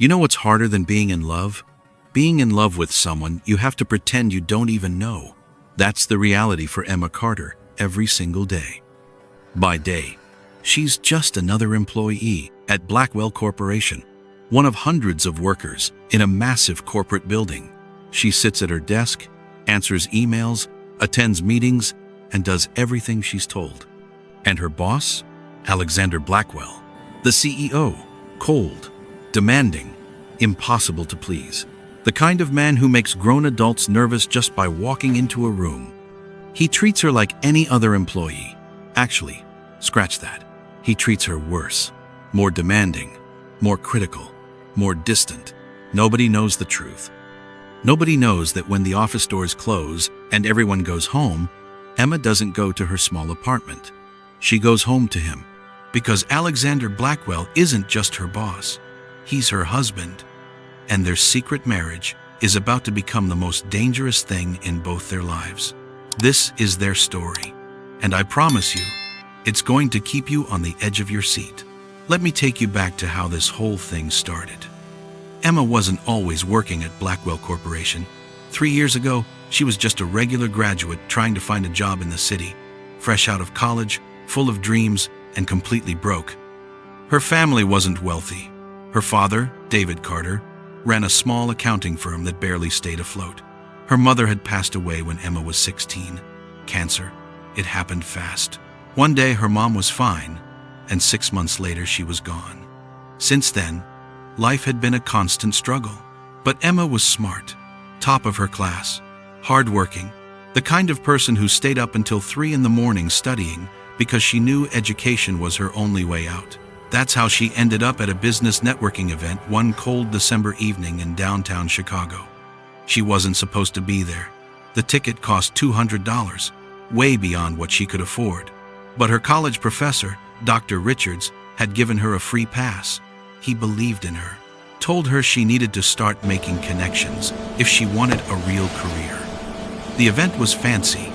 You know what's harder than being in love? Being in love with someone you have to pretend you don't even know. That's the reality for Emma Carter every single day. By day, she's just another employee at Blackwell Corporation, one of hundreds of workers in a massive corporate building. She sits at her desk, answers emails, attends meetings, and does everything she's told. And her boss? Alexander Blackwell, the CEO, cold, demanding, impossible to please. The kind of man who makes grown adults nervous just by walking into a room. He treats her like any other employee. Actually, scratch that. He treats her worse, more demanding, more critical, more distant. Nobody knows the truth. Nobody knows that when the office doors close and everyone goes home, Emma doesn't go to her small apartment. She goes home to him, because Alexander Blackwell isn't just her boss. He's her husband, and their secret marriage is about to become the most dangerous thing in both their lives. This is their story, and I promise you, it's going to keep you on the edge of your seat. Let me take you back to how this whole thing started. Emma wasn't always working at Blackwell Corporation. 3 years ago, she was just a regular graduate trying to find a job in the city, fresh out of college, full of dreams, and completely broke. Her family wasn't wealthy. Her father, David Carter, ran a small accounting firm that barely stayed afloat. Her mother had passed away when Emma was 16. Cancer. It happened fast. One day her mom was fine, and 6 months later she was gone. Since then, life had been a constant struggle. But Emma was smart, top of her class, hardworking, the kind of person who stayed up until 3 in the morning studying because she knew education was her only way out. That's how she ended up at a business networking event one cold December evening in downtown Chicago. She wasn't supposed to be there. The ticket cost $200, way beyond what she could afford. But her college professor, Dr. Richards, had given her a free pass. He believed in her, told her she needed to start making connections if she wanted a real career. The event was fancy,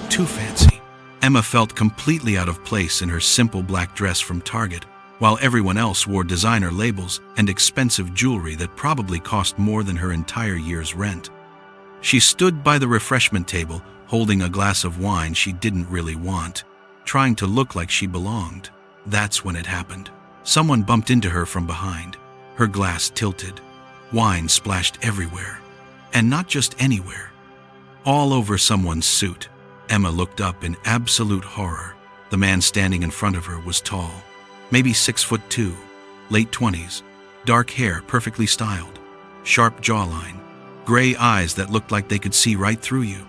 too fancy. Emma felt completely out of place in her simple black dress from Target, while everyone else wore designer labels and expensive jewelry that probably cost more than her entire year's rent. She stood by the refreshment table, holding a glass of wine she didn't really want, trying to look like she belonged. That's when it happened. Someone bumped into her from behind. Her glass tilted. Wine splashed everywhere. And not just anywhere. All over someone's suit. Emma looked up in absolute horror. The man standing in front of her was tall, maybe 6'2", late 20s, dark hair perfectly styled, sharp jawline, gray eyes that looked like they could see right through you.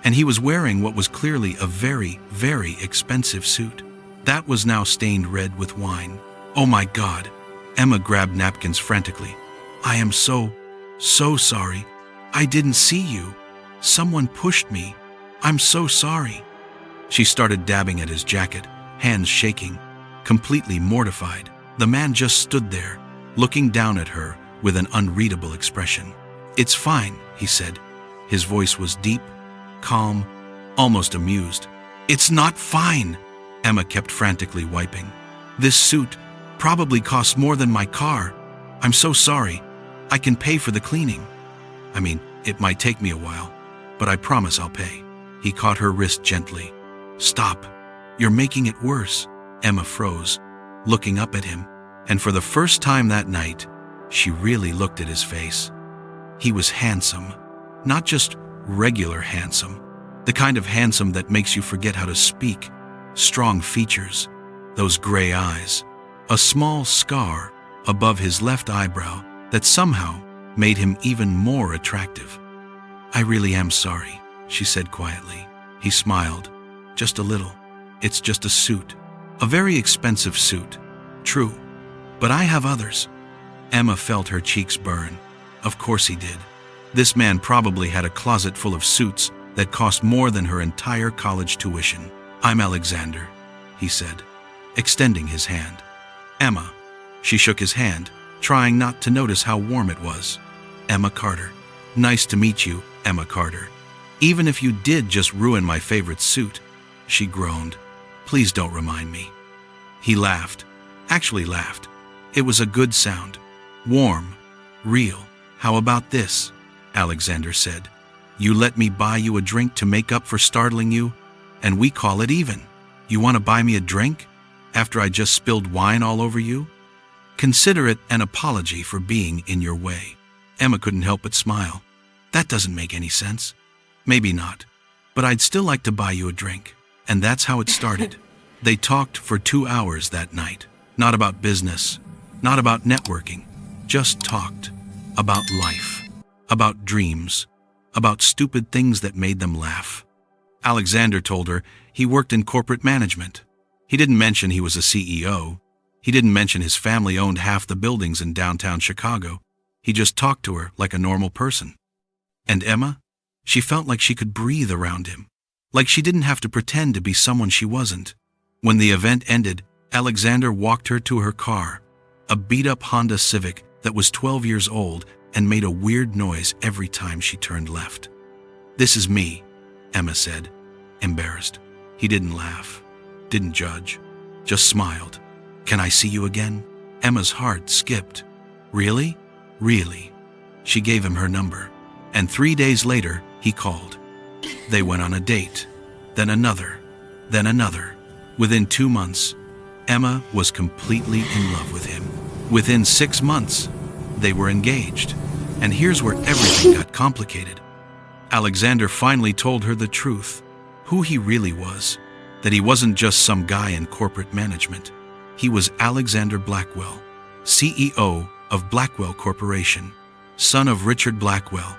And he was wearing what was clearly a very, very expensive suit. That was now stained red with wine. Oh my God! Emma grabbed napkins frantically. I am so sorry. I didn't see you. Someone pushed me. I'm so sorry. She started dabbing at his jacket, hands shaking, completely mortified. The man just stood there, looking down at her with an unreadable expression. It's fine, he said. His voice was deep, calm, almost amused. It's not fine, Emma kept frantically wiping. This suit probably costs more than my car. I'm so sorry. I can pay for the cleaning. I mean, it might take me a while, but I promise I'll pay. He caught her wrist gently. Stop. You're making it worse. Emma froze, looking up at him, and for the first time that night, she really looked at his face. He was handsome, not just regular handsome, the kind of handsome that makes you forget how to speak. Strong features, those gray eyes, a small scar above his left eyebrow that somehow made him even more attractive. I really am sorry, she said quietly. He smiled, just a little. It's just a suit. A very expensive suit. True. But I have others. Emma felt her cheeks burn. Of course he did. This man probably had a closet full of suits that cost more than her entire college tuition. I'm Alexander, he said, extending his hand. Emma. She shook his hand, trying not to notice how warm it was. Emma Carter. Nice to meet you, Emma Carter. Even if you did just ruin my favorite suit, she groaned. Please don't remind me. He laughed. Actually laughed. It was a good sound. Warm, Real. How about this? Alexander said. You let me buy you a drink to make up for startling you, and we call it even. You want to buy me a drink after I just spilled wine all over you? Consider it an apology for being in your way. Emma couldn't help but smile. That doesn't make any sense. Maybe not, but I'd still like to buy you a drink. And that's how it started. They talked for 2 hours that night. Not about business, not about networking, just talked about life, about dreams, about stupid things that made them laugh. Alexander told her he worked in corporate management. He didn't mention he was a CEO. He didn't mention his family owned half the buildings in downtown Chicago. He just talked to her like a normal person. And Emma? She felt like she could breathe around him, like she didn't have to pretend to be someone she wasn't. When the event ended, Alexander walked her to her car, a beat-up Honda Civic that was 12 years old and made a weird noise every time she turned left. This is me, Emma said, embarrassed. He didn't laugh, didn't judge, just smiled. Can I see you again? Emma's heart skipped. Really? Really? She gave him her number, and 3 days later, he called. They went on a date, then another, then another. Within 2 months, Emma was completely in love with him. Within 6 months, they were engaged. And here's where everything got complicated. Alexander finally told her the truth, who he really was, that he wasn't just some guy in corporate management. He was Alexander Blackwell, CEO of Blackwell Corporation, son of Richard Blackwell,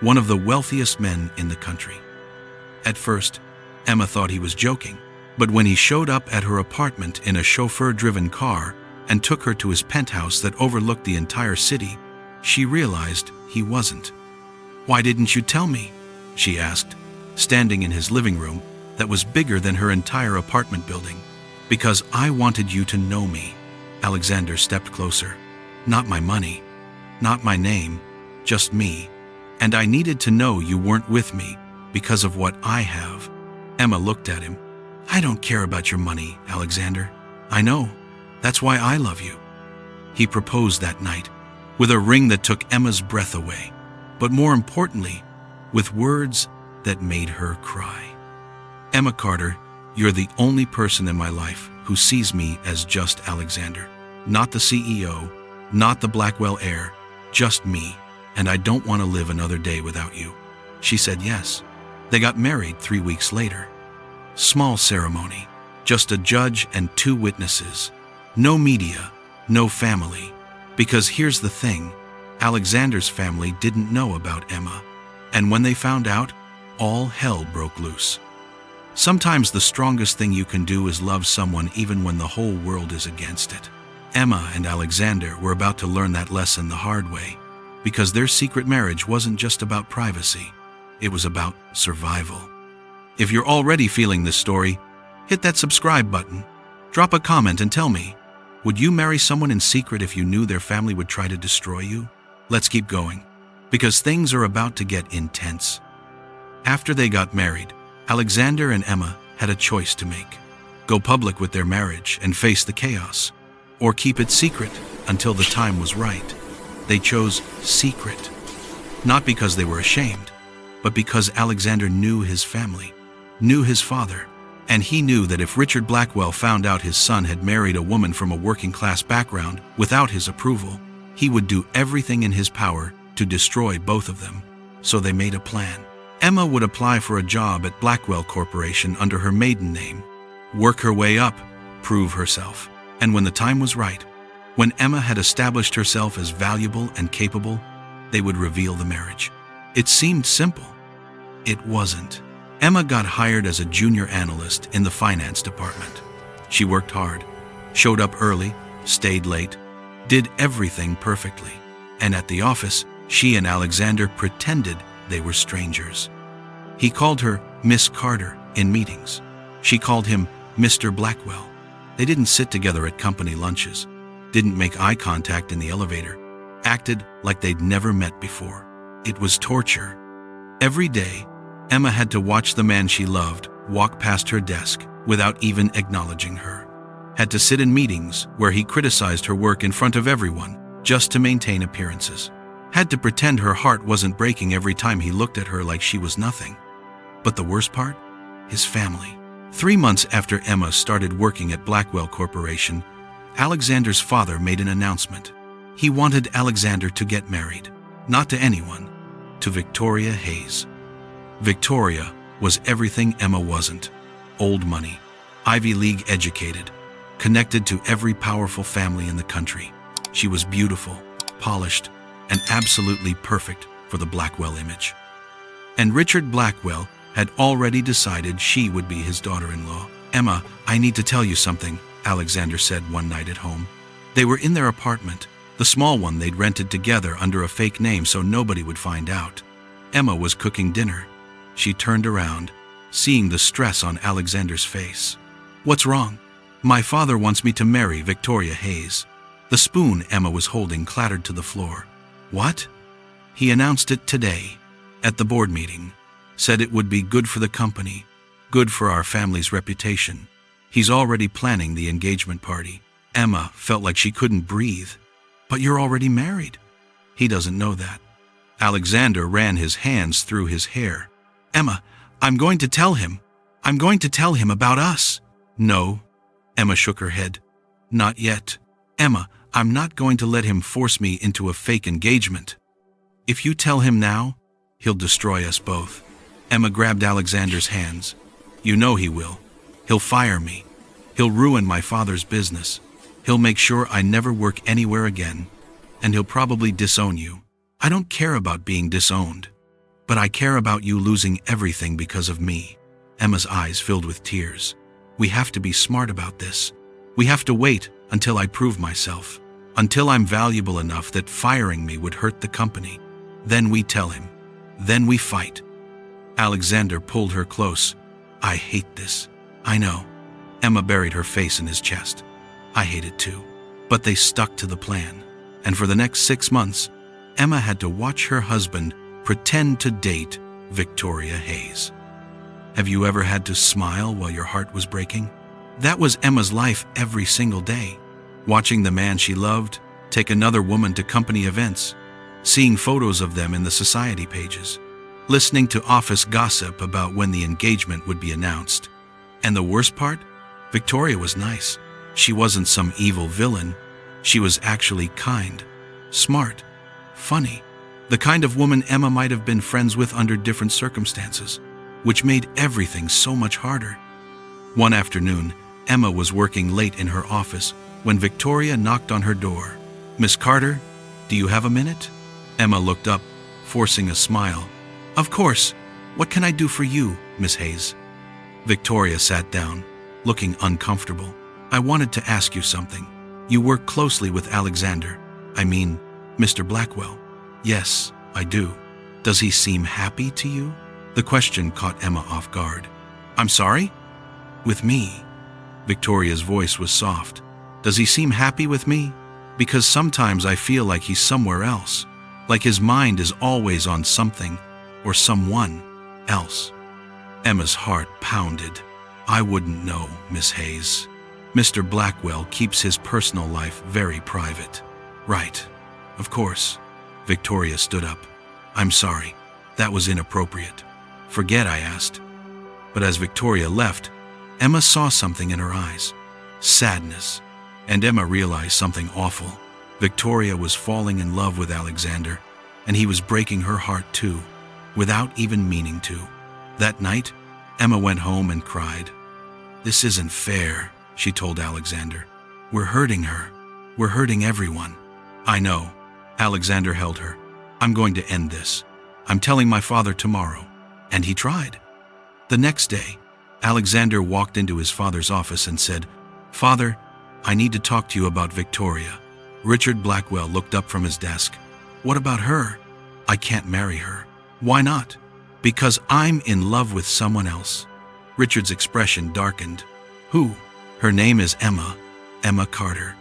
one of the wealthiest men in the country. At first, Emma thought he was joking, but when he showed up at her apartment in a chauffeur-driven car and took her to his penthouse that overlooked the entire city, she realized he wasn't. Why didn't you tell me? She asked, standing in his living room that was bigger than her entire apartment building. Because I wanted you to know me. Alexander stepped closer. Not my money, not my name, just me. And I needed to know you weren't with me because of what I have. Emma looked at him. I don't care about your money, Alexander. I know. That's why I love you. He proposed that night, with a ring that took Emma's breath away, but more importantly, with words that made her cry. Emma Carter, you're the only person in my life who sees me as just Alexander. Not the CEO, not the Blackwell heir, just me. And I don't want to live another day without you. She said yes. They got married 3 weeks later. Small ceremony, just a judge and 2 witnesses. No media, no family. Because here's the thing, Alexander's family didn't know about Emma. And when they found out, all hell broke loose. Sometimes the strongest thing you can do is love someone even when the whole world is against it. Emma and Alexander were about to learn that lesson the hard way, because their secret marriage wasn't just about privacy, it was about survival. If you're already feeling this story, hit that subscribe button, drop a comment and tell me, would you marry someone in secret if you knew their family would try to destroy you? Let's keep going, because things are about to get intense. After they got married, Alexander and Emma had a choice to make. Go public with their marriage and face the chaos, or keep it secret until the time was right. They chose secret, not because they were ashamed, but because Alexander knew his family, knew his father, and he knew that if Richard Blackwell found out his son had married a woman from a working-class background without his approval, he would do everything in his power to destroy both of them. So they made a plan. Emma would apply for a job at Blackwell Corporation under her maiden name, work her way up, prove herself, and when the time was right, when Emma had established herself as valuable and capable, they would reveal the marriage. It seemed simple. It wasn't. Emma got hired as a junior analyst in the finance department. She worked hard, showed up early, stayed late, did everything perfectly. And at the office, she and Alexander pretended they were strangers. He called her Miss Carter in meetings. She called him Mr. Blackwell. They didn't sit together at company lunches, didn't make eye contact in the elevator, acted like they'd never met before. It was torture. Every day, Emma had to watch the man she loved walk past her desk without even acknowledging her. Had to sit in meetings where he criticized her work in front of everyone just to maintain appearances. Had to pretend her heart wasn't breaking every time he looked at her like she was nothing. But the worst part? His family. 3 months after Emma started working at Blackwell Corporation, Alexander's father made an announcement. He wanted Alexander to get married, not to anyone, to Victoria Hayes. Victoria was everything Emma wasn't. Old money, Ivy League educated, connected to every powerful family in the country. She was beautiful, polished, and absolutely perfect for the Blackwell image. And Richard Blackwell had already decided she would be his daughter-in-law. "Emma, I need to tell you something," Alexander said one night at home. They were in their apartment, the small one they'd rented together under a fake name so nobody would find out. Emma was cooking dinner. She turned around, seeing the stress on Alexander's face. "What's wrong?" "My father wants me to marry Victoria Hayes." The spoon Emma was holding clattered to the floor. "What?" "He announced it today, at the board meeting. Said it would be good for the company, good for our family's reputation. He's already planning the engagement party." Emma felt like she couldn't breathe. "But you're already married." "He doesn't know that." Alexander ran his hands through his hair. "Emma, I'm going to tell him. I'm going to tell him about us." "No." Emma shook her head. "Not yet. Emma, I'm not going to let him force me into a fake engagement. If you tell him now, he'll destroy us both." Emma grabbed Alexander's hands. "You know he will. He'll fire me. He'll ruin my father's business. He'll make sure I never work anywhere again. And he'll probably disown you. I don't care about being disowned. But I care about you losing everything because of me." Emma's eyes filled with tears. "We have to be smart about this. We have to wait until I prove myself. Until I'm valuable enough that firing me would hurt the company. Then we tell him. Then we fight." Alexander pulled her close. "I hate this." "I know." Emma buried her face in his chest. "I hate it too." But they stuck to the plan. And for the next 6 months, Emma had to watch her husband pretend to date Victoria Hayes. Have you ever had to smile while your heart was breaking? That was Emma's life every single day. Watching the man she loved take another woman to company events, seeing photos of them in the society pages, listening to office gossip about when the engagement would be announced. And the worst part? Victoria was nice. She wasn't some evil villain. She was actually kind, smart, funny. The kind of woman Emma might have been friends with under different circumstances, which made everything so much harder. One afternoon, Emma was working late in her office when Victoria knocked on her door. "Miss Carter, do you have a minute?" Emma looked up, forcing a smile. "Of course. What can I do for you, Miss Hayes?" Victoria sat down, looking uncomfortable. "I wanted to ask you something. You work closely with Alexander. I mean, Mr. Blackwell." "Yes, I do." "Does he seem happy to you?" The question caught Emma off guard. "I'm sorry?" "With me." Victoria's voice was soft. "Does he seem happy with me? Because sometimes I feel like he's somewhere else, like his mind is always on something or someone else." Emma's heart pounded. "I wouldn't know, Miss Hayes. Mr. Blackwell keeps his personal life very private." "Right. Of course." Victoria stood up. "I'm sorry. That was inappropriate." "Forget I asked." But as Victoria left, Emma saw something in her eyes. Sadness. And Emma realized something awful. Victoria was falling in love with Alexander, and he was breaking her heart too, without even meaning to. That night, Emma went home and cried. "This isn't fair," she told Alexander. "We're hurting her. We're hurting everyone." "I know." Alexander held her. "I'm going to end this. I'm telling my father tomorrow." And he tried. The next day, Alexander walked into his father's office and said, "Father, I need to talk to you about Victoria." Richard Blackwell looked up from his desk. "What about her?" "I can't marry her." "Why not?" "Because I'm in love with someone else." Richard's expression darkened. "Who?" "Her name is Emma, Emma Carter.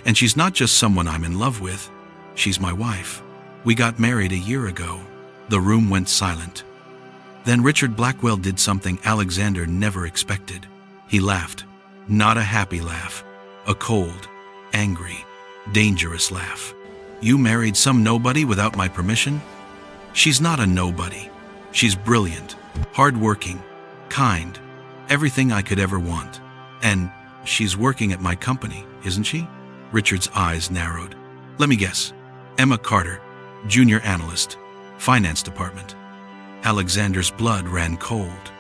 And she's not just someone I'm in love with. She's my wife. We got married a year ago." The room went silent. Then Richard Blackwell did something Alexander never expected. He laughed. Not a happy laugh. A cold, angry, dangerous laugh. You married some nobody without my permission? She's not a nobody. She's brilliant, hardworking, kind, everything I could ever want. And she's working at my company, isn't she? Richard's eyes narrowed. Let me guess. Emma Carter, junior analyst, finance department. Alexander's blood ran cold.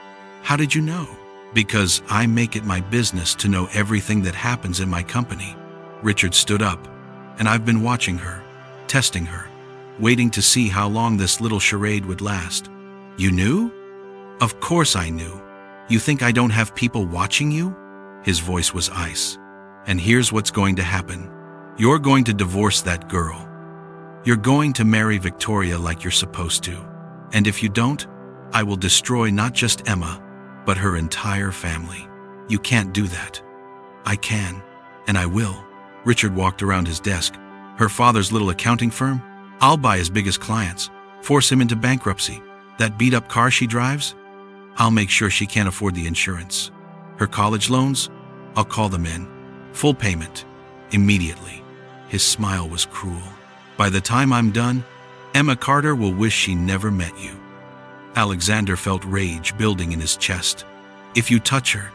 How did you know? Because I make it my business to know everything that happens in my company. Richard stood up, and I've been watching her, testing her, waiting to see how long this little charade would last. You knew? Of course I knew. You think I don't have people watching you? His voice was ice. And here's what's going to happen. You're going to divorce that girl. You're going to marry Victoria like you're supposed to. And if you don't, I will destroy not just Emma, but her entire family. You can't do that. I can, and I will. Richard walked around his desk. Her father's little accounting firm? I'll buy his biggest clients, force him into bankruptcy. That beat-up car she drives? I'll make sure she can't afford the insurance. Her college loans? I'll call them in. Full payment. Immediately. His smile was cruel. By the time I'm done, Emma Carter will wish she never met you. Alexander felt rage building in his chest. If you touch her,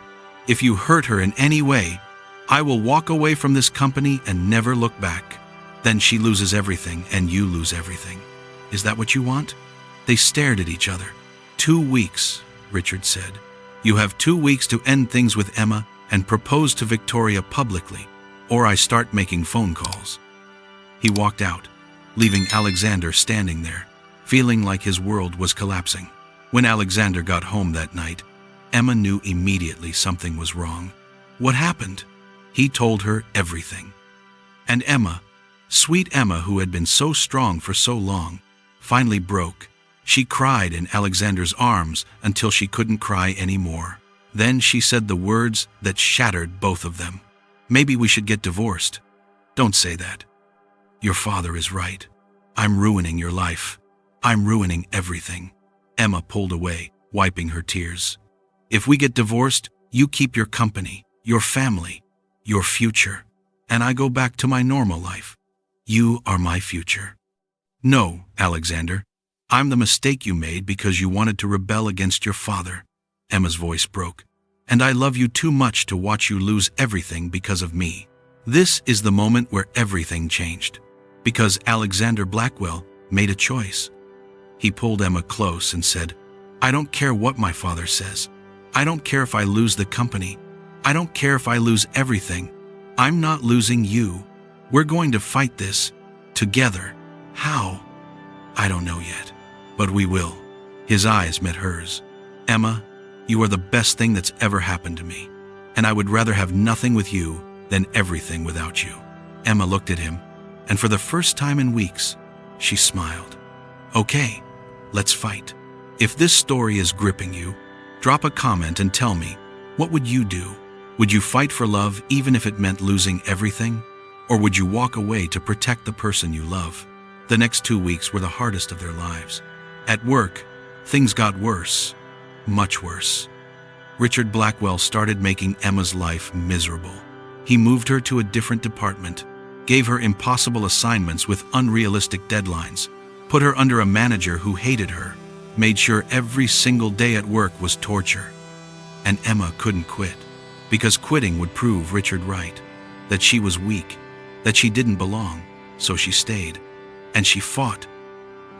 if you hurt her in any way, I will walk away from this company and never look back. Then she loses everything and you lose everything. Is that what you want? They stared at each other. 2 weeks, Richard said. You have 2 weeks to end things with Emma and propose to Victoria publicly, or I start making phone calls. He walked out, leaving Alexander standing there, feeling like his world was collapsing. When Alexander got home that night, Emma knew immediately something was wrong. What happened? He told her everything. And Emma, sweet Emma who had been so strong for so long, finally broke. She cried in Alexander's arms until she couldn't cry anymore. Then she said the words that shattered both of them. Maybe we should get divorced. Don't say that. Your father is right. I'm ruining your life. I'm ruining everything. Emma pulled away, wiping her tears. If we get divorced, you keep your company, your family, your future, and I go back to my normal life. You are my future. No, Alexander. I'm the mistake you made because you wanted to rebel against your father. Emma's voice broke. And I love you too much to watch you lose everything because of me. This is the moment where everything changed. Because Alexander Blackwell made a choice. He pulled Emma close and said, I don't care what my father says. I don't care if I lose the company. I don't care if I lose everything. I'm not losing you. We're going to fight this together. How? I don't know yet, but we will. His eyes met hers. Emma, you are the best thing that's ever happened to me, and I would rather have nothing with you than everything without you. Emma looked at him, and for the first time in weeks, she smiled. Okay, let's fight. If this story is gripping you, drop a comment and tell me, what would you do? Would you fight for love even if it meant losing everything? Or would you walk away to protect the person you love? The next 2 weeks were the hardest of their lives. At work, things got worse, much worse. Richard Blackwell started making Emma's life miserable. He moved her to a different department, gave her impossible assignments with unrealistic deadlines, put her under a manager who hated her, made sure every single day at work was torture. And Emma couldn't quit, because quitting would prove Richard right, that she was weak, that she didn't belong, so she stayed. And she fought.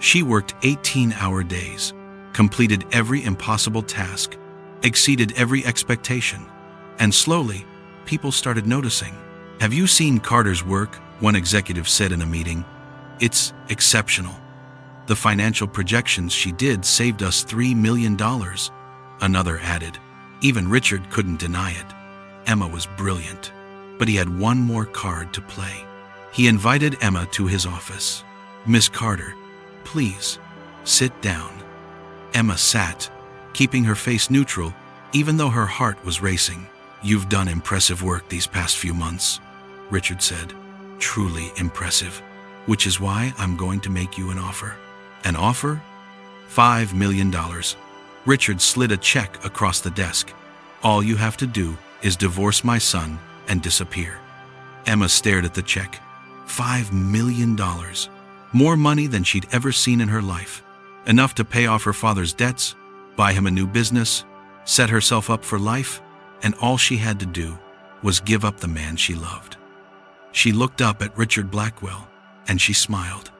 She worked 18-hour days, completed every impossible task, exceeded every expectation, and slowly, people started noticing. Have you seen Carter's work? One executive said in a meeting. It's exceptional. The financial projections she did saved us $3 million. Another added. Even Richard couldn't deny it. Emma was brilliant, but he had one more card to play. He invited Emma to his office. Miss Carter, please, sit down. Emma sat, keeping her face neutral, even though her heart was racing. You've done impressive work these past few months, Richard said. Truly impressive, which is why I'm going to make you an offer. An offer? $5 million. Richard slid a check across the desk. All you have to do is divorce my son and disappear. Emma stared at the check. $5 million. More money than she'd ever seen in her life. Enough to pay off her father's debts, buy him a new business, set herself up for life, and all she had to do was give up the man she loved. She looked up at Richard Blackwell, and she smiled.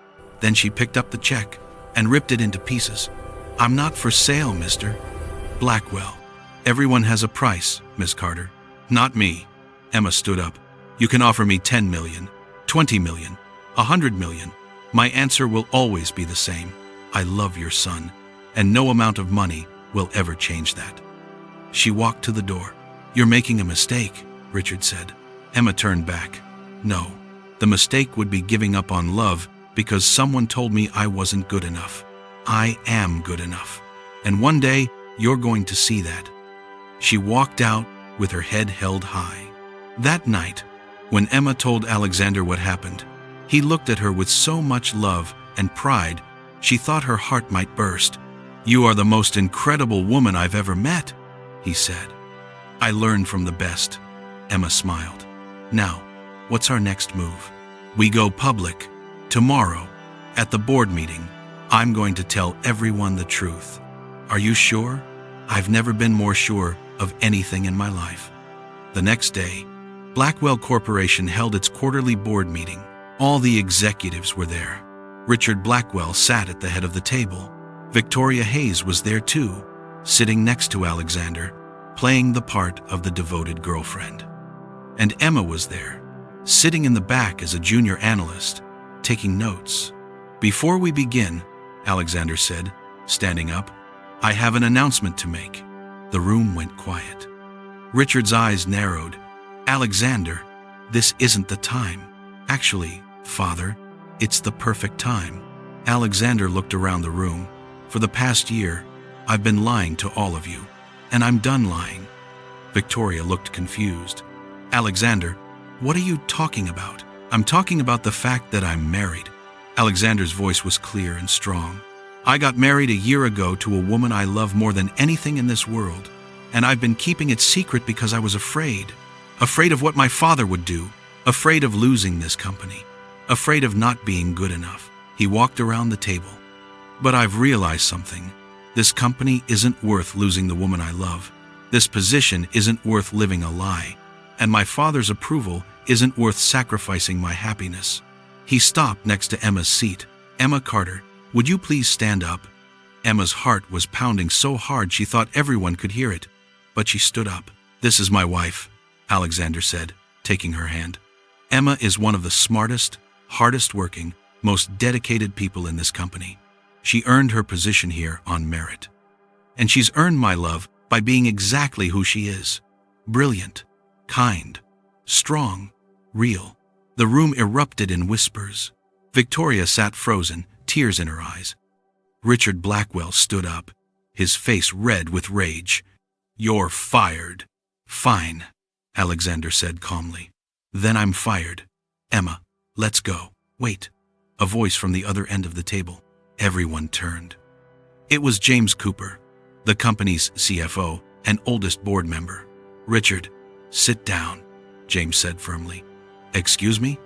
Then she picked up the check and ripped it into pieces. "I'm not for sale, Mr. Blackwell. Everyone has a price, Miss Carter. Not me." Emma stood up. "You can offer me 10 million, 20 million, 100 million. My answer will always be the same. I love your son, and no amount of money will ever change that." She walked to the door. "You're making a mistake," Richard said. Emma turned back. "No, the mistake would be giving up on love because someone told me I wasn't good enough. I am good enough. And one day, you're going to see that." She walked out with her head held high. That night, when Emma told Alexander what happened, he looked at her with so much love and pride, she thought her heart might burst. "You are the most incredible woman I've ever met," he said. "I learned from the best." Emma smiled. "Now, what's our next move?" "We go public. Tomorrow, at the board meeting, I'm going to tell everyone the truth." "Are you sure?" "I've never been more sure of anything in my life." The next day, Blackwell Corporation held its quarterly board meeting. All the executives were there. Richard Blackwell sat at the head of the table. Victoria Hayes was there too, sitting next to Alexander, playing the part of the devoted girlfriend. And Emma was there, sitting in the back as a junior analyst, taking notes. "Before we begin," Alexander said, standing up, "I have an announcement to make." The room went quiet. Richard's eyes narrowed. "Alexander, this isn't the time. Actually, Father, it's the perfect time." Alexander looked around the room. "For the past year, I've been lying to all of you, and I'm done lying." Victoria looked confused. "Alexander, what are you talking about?" "I'm talking about the fact that I'm married." Alexander's voice was clear and strong. "I got married a year ago to a woman I love more than anything in this world, and I've been keeping it secret because I was afraid. Afraid of what my father would do, afraid of losing this company, afraid of not being good enough." He walked around the table. "But I've realized something. This company isn't worth losing the woman I love. This position isn't worth living a lie. And my father's approval isn't worth sacrificing my happiness." He stopped next to Emma's seat. "Emma Carter, would you please stand up?" Emma's heart was pounding so hard she thought everyone could hear it. But she stood up. "This is my wife," Alexander said, taking her hand. "Emma is one of the smartest, hardest working, most dedicated people in this company. She earned her position here on merit. And she's earned my love by being exactly who she is. Brilliant, kind, strong, real." The room erupted in whispers. Victoria sat frozen, tears in her eyes. Richard Blackwell stood up, his face red with rage. "You're fired." "Fine," Alexander said calmly. "Then I'm fired. Emma, let's go." "Wait." A voice from the other end of the table. Everyone turned. It was James Cooper, the company's CFO and oldest board member. "Richard, sit down," James said firmly. "Excuse me?"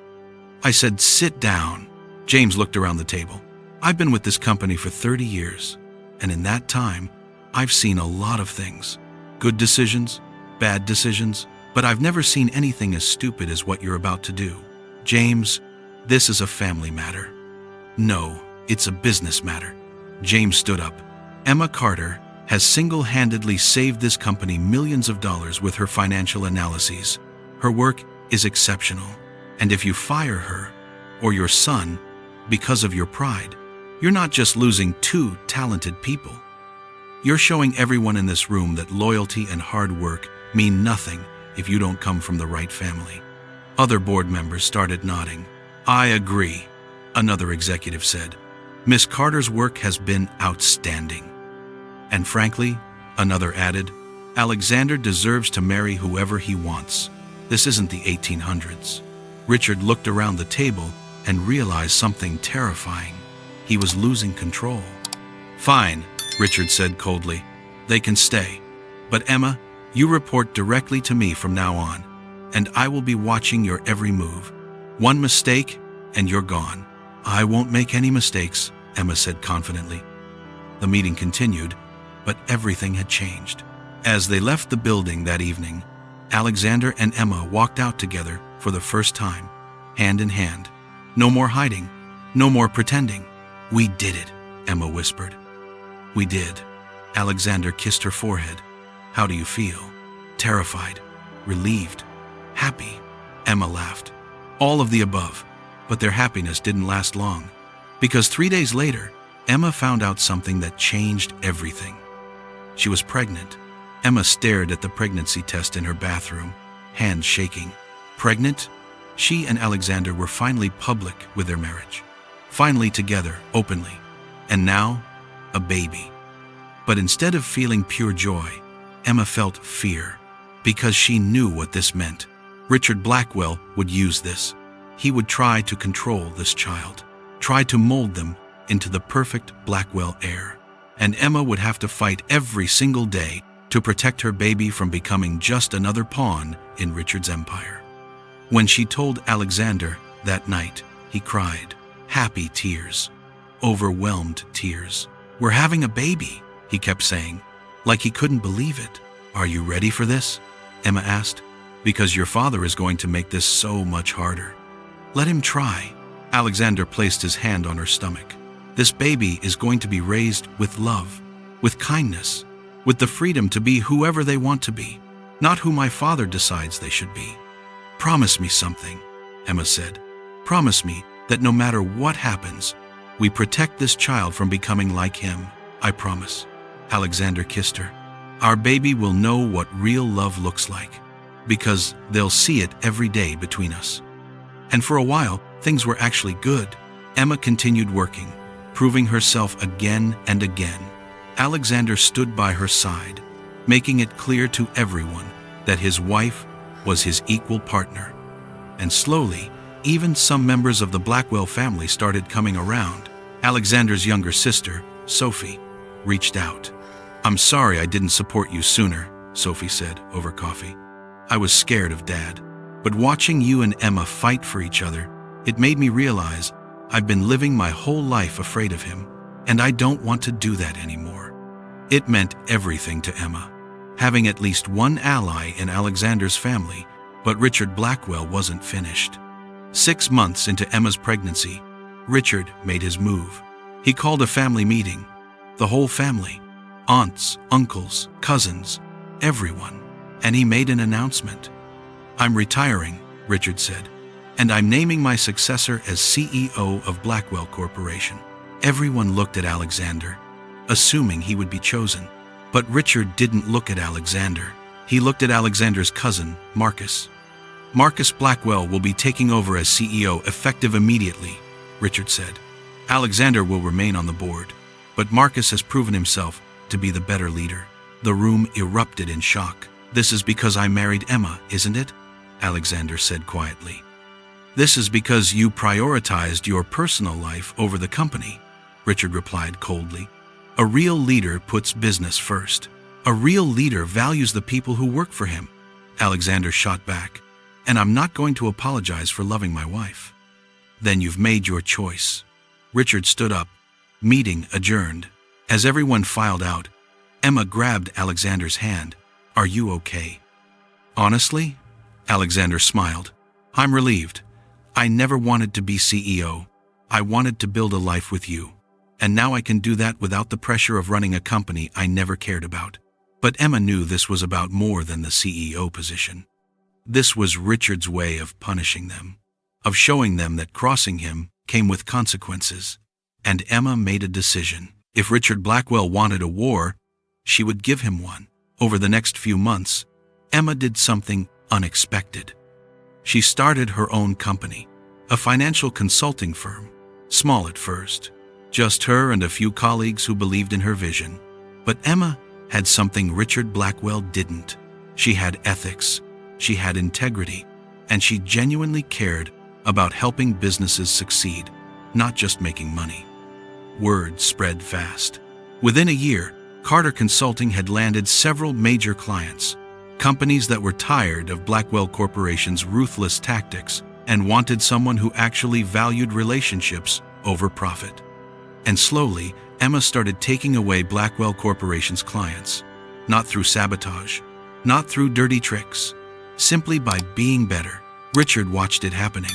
"I said sit down." James looked around the table. "I've been with this company for 30 years, and in that time, I've seen a lot of things. Good decisions, bad decisions, but I've never seen anything as stupid as what you're about to do. James, this is a family matter." "No, it's a business matter." James stood up. "Emma Carter has single-handedly saved this company millions of dollars with her financial analyses. Her work is exceptional, and if you fire her, or your son, because of your pride, you're not just losing two talented people. You're showing everyone in this room that loyalty and hard work mean nothing if you don't come from the right family." Other board members started nodding. "I agree," another executive said. "Miss Carter's work has been outstanding." "And frankly," another added, "Alexander deserves to marry whoever he wants. This isn't the 1800s. Richard looked around the table and realized something terrifying. He was losing control. "Fine," Richard said coldly. "They can stay. But Emma, you report directly to me from now on, and I will be watching your every move. One mistake, and you're gone. I won't make any mistakes, Emma said confidently. The meeting continued, but everything had changed. As they left the building that evening, Alexander and Emma walked out together for the first time, hand in hand. No more hiding, no more pretending. We did it, Emma whispered. We did. Alexander kissed her forehead. How do you feel? Terrified, relieved, happy. Emma laughed. All of the above, but their happiness didn't last long, because 3 days later, Emma found out something that changed everything. She was pregnant. Emma stared at the pregnancy test in her bathroom, hands shaking. Pregnant? She and Alexander were finally public with their marriage. Finally together, openly. And now, a baby. But instead of feeling pure joy, Emma felt fear, because she knew what this meant. Richard Blackwell would use this. He would try to control this child, try to mold them into the perfect Blackwell heir. And Emma would have to fight every single day to protect her baby from becoming just another pawn in Richard's empire. When she told Alexander that night, he cried, happy tears, overwhelmed tears. We're having a baby, he kept saying, like he couldn't believe it. Are you ready for this? Emma asked. Because your father is going to make this so much harder. Let him try. Alexander placed his hand on her stomach. This baby is going to be raised with love, with kindness, with the freedom to be whoever they want to be, not who my father decides they should be. Promise me something, Emma said. Promise me that no matter what happens, we protect this child from becoming like him. I promise. Alexander kissed her. Our baby will know what real love looks like, because they'll see it every day between us. And for a while, things were actually good. Emma continued working, proving herself again and again. Alexander stood by her side, making it clear to everyone that his wife was his equal partner. And slowly, even some members of the Blackwell family started coming around. Alexander's younger sister, Sophie, reached out. I'm sorry I didn't support you sooner, Sophie said over coffee. I was scared of Dad. But watching you and Emma fight for each other, it made me realize I've been living my whole life afraid of him, and I don't want to do that anymore. It meant everything to Emma, having at least one ally in Alexander's family, but Richard Blackwell wasn't finished. 6 months into Emma's pregnancy, Richard made his move. He called a family meeting. The whole family, aunts, uncles, cousins, everyone. And he made an announcement. I'm retiring, Richard said, and I'm naming my successor as CEO of Blackwell Corporation. Everyone looked at Alexander, assuming he would be chosen. But Richard didn't look at Alexander. He looked at Alexander's cousin, Marcus. Marcus Blackwell will be taking over as CEO effective immediately, Richard said. Alexander will remain on the board, but Marcus has proven himself to be the better leader. The room erupted in shock. This is because I married Emma, isn't it? Alexander said quietly. This is because you prioritized your personal life over the company, Richard replied coldly. A real leader puts business first. A real leader values the people who work for him. Alexander shot back. And I'm not going to apologize for loving my wife. Then you've made your choice. Richard stood up. Meeting adjourned. As everyone filed out, Emma grabbed Alexander's hand. Are you okay? Honestly? Alexander smiled. I'm relieved. I never wanted to be CEO. I wanted to build a life with you. And now I can do that without the pressure of running a company I never cared about. But Emma knew this was about more than the CEO position. This was Richard's way of punishing them, of showing them that crossing him came with consequences. And Emma made a decision. If Richard Blackwell wanted a war, she would give him one. Over the next few months, Emma did something unexpected. She started her own company, a financial consulting firm, small at first, just her and a few colleagues who believed in her vision. But Emma had something Richard Blackwell didn't. She had ethics, she had integrity, and she genuinely cared about helping businesses succeed, not just making money. Word spread fast. Within a year, Carter Consulting had landed several major clients, companies that were tired of Blackwell Corporation's ruthless tactics and wanted someone who actually valued relationships over profit. And slowly, Emma started taking away Blackwell Corporation's clients, not through sabotage, not through dirty tricks, simply by being better. Richard watched it happening,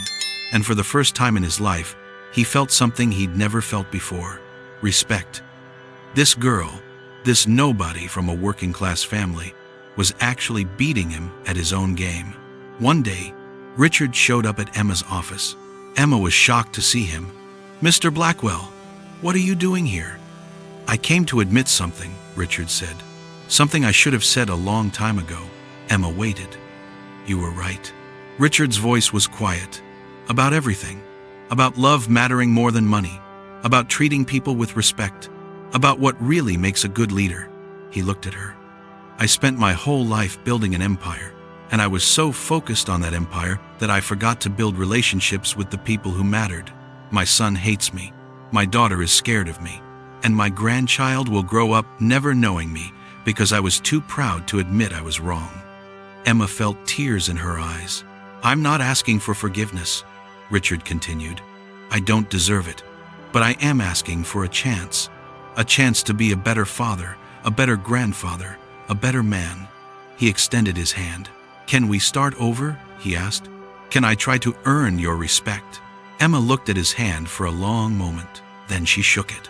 and for the first time in his life, he felt something he'd never felt before: respect. This girl, this nobody from a working-class family, was actually beating him at his own game. One day, Richard showed up at Emma's office. Emma was shocked to see him. "Mr. Blackwell, what are you doing here?" "I came to admit something," Richard said. "Something I should have said a long time ago." Emma waited. "You were right." Richard's voice was quiet. About everything. About love mattering more than money. About treating people with respect. About what really makes a good leader. He looked at her. "I spent my whole life building an empire, and I was so focused on that empire that I forgot to build relationships with the people who mattered. My son hates me. My daughter is scared of me. And my grandchild will grow up never knowing me because I was too proud to admit I was wrong." Emma felt tears in her eyes. "I'm not asking for forgiveness," Richard continued. "I don't deserve it, but I am asking for a chance to be a better father, a better grandfather, a better man." He extended his hand. "Can we start over?" he asked. "Can I try to earn your respect?" Emma looked at his hand for a long moment. Then she shook it.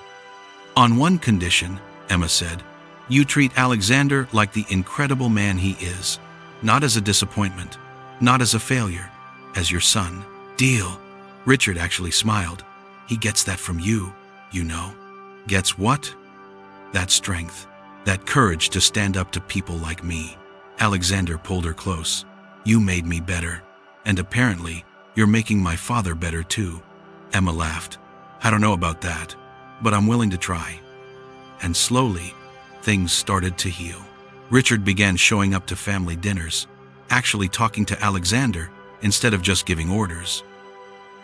"On one condition," Emma said, "you treat Alexander like the incredible man he is. Not as a disappointment, not as a failure, as your son. Deal?" Richard actually smiled. "He gets that from you, you know." "Gets what?" "That strength, that courage to stand up to people like me." Alexander pulled her close. "You made me better, and apparently, you're making my father better too." Emma laughed. "I don't know about that, but I'm willing to try." And slowly, things started to heal. Richard began showing up to family dinners, actually talking to Alexander instead of just giving orders.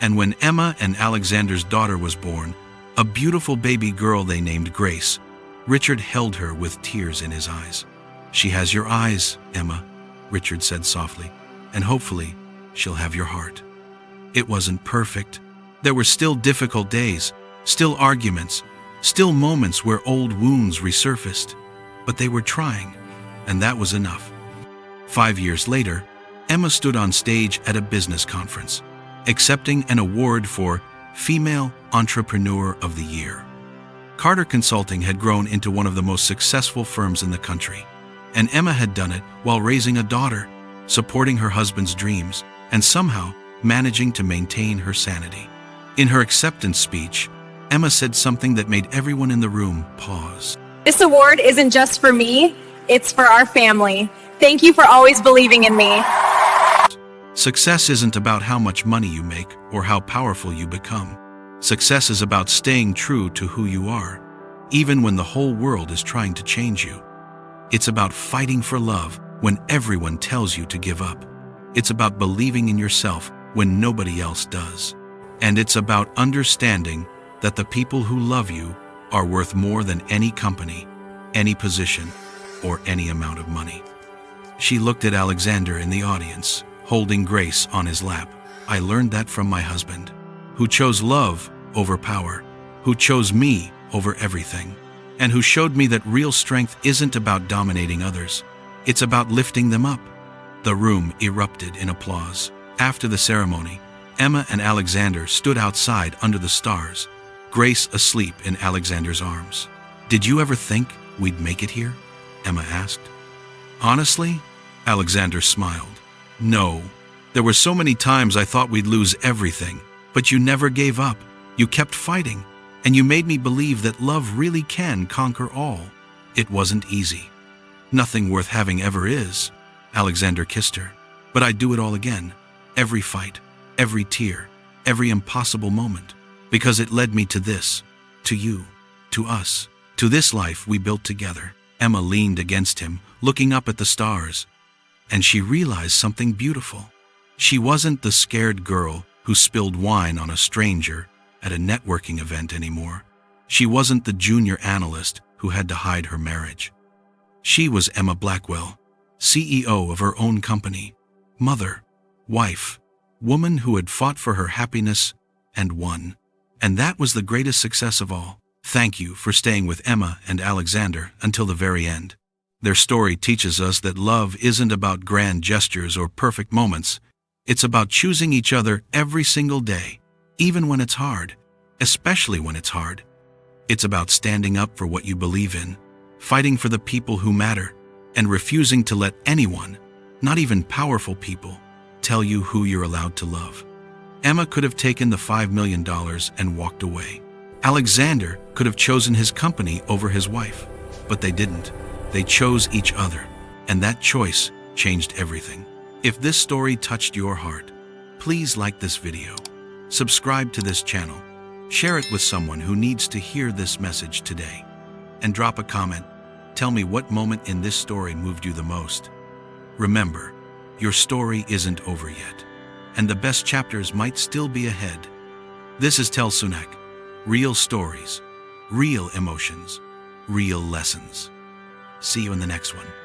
And when Emma and Alexander's daughter was born, a beautiful baby girl they named Grace, Richard held her with tears in his eyes. "She has your eyes, Emma," Richard said softly, "and hopefully she'll have your heart." It wasn't perfect. There were still difficult days, still arguments, still moments where old wounds resurfaced, but they were trying, and that was enough. 5 years later, Emma stood on stage at a business conference, accepting an award for Female Entrepreneur of the Year. Carter Consulting had grown into one of the most successful firms in the country, and Emma had done it while raising a daughter, supporting her husband's dreams, and somehow managing to maintain her sanity. In her acceptance speech, Emma said something that made everyone in the room pause. "This award isn't just for me, it's for our family. Thank you for always believing in me." Success isn't about how much money you make or how powerful you become. Success is about staying true to who you are, even when the whole world is trying to change you. It's about fighting for love when everyone tells you to give up. It's about believing in yourself when nobody else does. And it's about understanding that the people who love you are worth more than any company, any position, or any amount of money. She looked at Alexander in the audience, holding Grace on his lap. "I learned that from my husband, who chose love over power, who chose me over everything, and who showed me that real strength isn't about dominating others. It's about lifting them up." The room erupted in applause. After the ceremony, Emma and Alexander stood outside under the stars, Grace asleep in Alexander's arms. "Did you ever think we'd make it here?" Emma asked. "Honestly?" Alexander smiled. "No. There were so many times I thought we'd lose everything, but you never gave up. You kept fighting, and you made me believe that love really can conquer all. It wasn't easy. Nothing worth having ever is." Alexander kissed her. "But I'd do it all again. Every fight, every tear, every impossible moment. Because it led me to this, to you, to us, to this life we built together." Emma leaned against him, looking up at the stars, and she realized something beautiful. She wasn't the scared girl who spilled wine on a stranger at a networking event anymore. She wasn't the junior analyst who had to hide her marriage. She was Emma Blackwell, CEO of her own company, mother, wife, woman who had fought for her happiness and won. And that was the greatest success of all. Thank you for staying with Emma and Alexander until the very end. Their story teaches us that love isn't about grand gestures or perfect moments. It's about choosing each other every single day, even when it's hard, especially when it's hard. It's about standing up for what you believe in, fighting for the people who matter, and refusing to let anyone, not even powerful people, tell you who you're allowed to love. Emma could have taken the $5 million and walked away. Alexander could have chosen his company over his wife, but they didn't. They chose each other, and that choice changed everything. If this story touched your heart, please like this video, subscribe to this channel, share it with someone who needs to hear this message today, and drop a comment. Tell me what moment in this story moved you the most. Remember, your story isn't over yet, and the best chapters might still be ahead. This is Tell Sunnac. Real stories, real emotions, real lessons. See you in the next one.